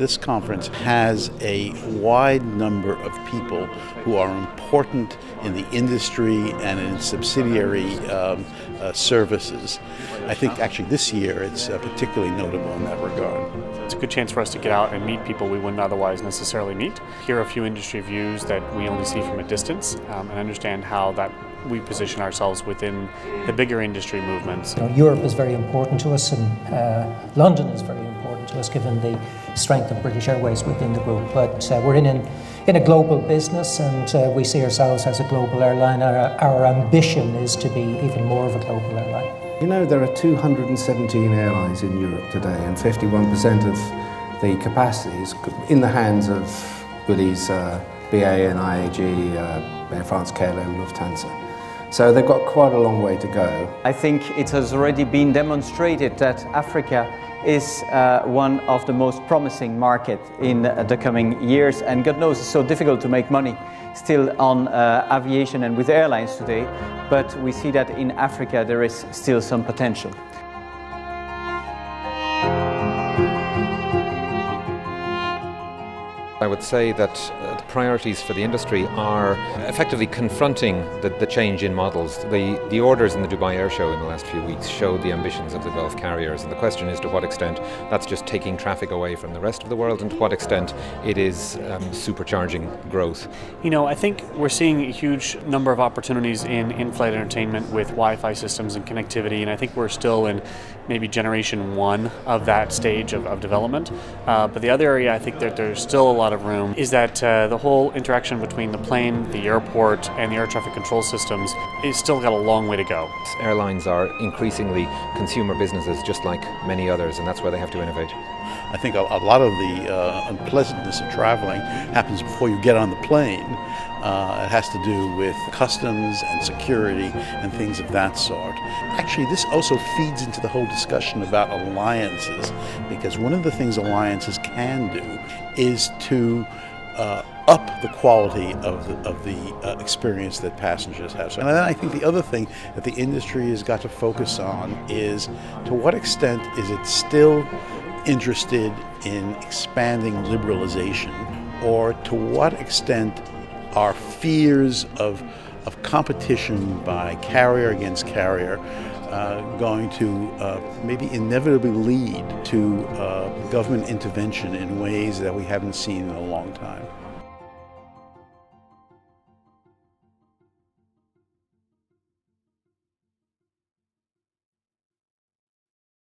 this conference has a wide number of people who are important in the industry and in subsidiary services. I think actually this year it's particularly notable in that regard. It's a good chance for us to get out and meet people we wouldn't otherwise necessarily meet, hear a few industry views that we only see from a distance, and understand how that we position ourselves within the bigger industry movements. Europe is very important to us, and London is very important to us given the strength of British Airways within the group. But we're in a global business, and we see ourselves as a global airline. Our ambition is to be even more of a global airline. You know, there are 217 airlines in Europe today, and 51% of the capacity is in the hands of Willy's, BA and IAG, Air France, KLM, Lufthansa. So they've got quite a long way to go. I think it has already been demonstrated that Africa is one of the most promising markets in the coming years, and God knows it's so difficult to make money still on aviation and with airlines today, but we see that in Africa there is still some potential. I would say that the priorities for the industry are effectively confronting the change in models. The orders in the Dubai Air Show in the last few weeks showed the ambitions of the Gulf carriers, and the question is to what extent that's just taking traffic away from the rest of the world and to what extent it is supercharging growth. You know, I think we're seeing a huge number of opportunities in in-flight entertainment with Wi-Fi systems and connectivity, and I think we're still in maybe generation one of that stage of development. But the other area I think that there's still a lot of room is that the whole interaction between the plane, the airport, and the air traffic control systems is still got a long way to go. Airlines are increasingly consumer businesses just like many others, and that's where they have to innovate. I think a lot of the unpleasantness of traveling happens before you get on the plane. It has to do with customs and security and things of that sort. Actually, this also feeds into the whole discussion about alliances, because one of the things alliances can do is to up the quality of the experience that passengers have. And then I think the other thing that the industry has got to focus on is to what extent is it still interested in expanding liberalization, or to what extent are fears of competition by carrier against carrier going to maybe inevitably lead to government intervention in ways that we haven't seen in a long time.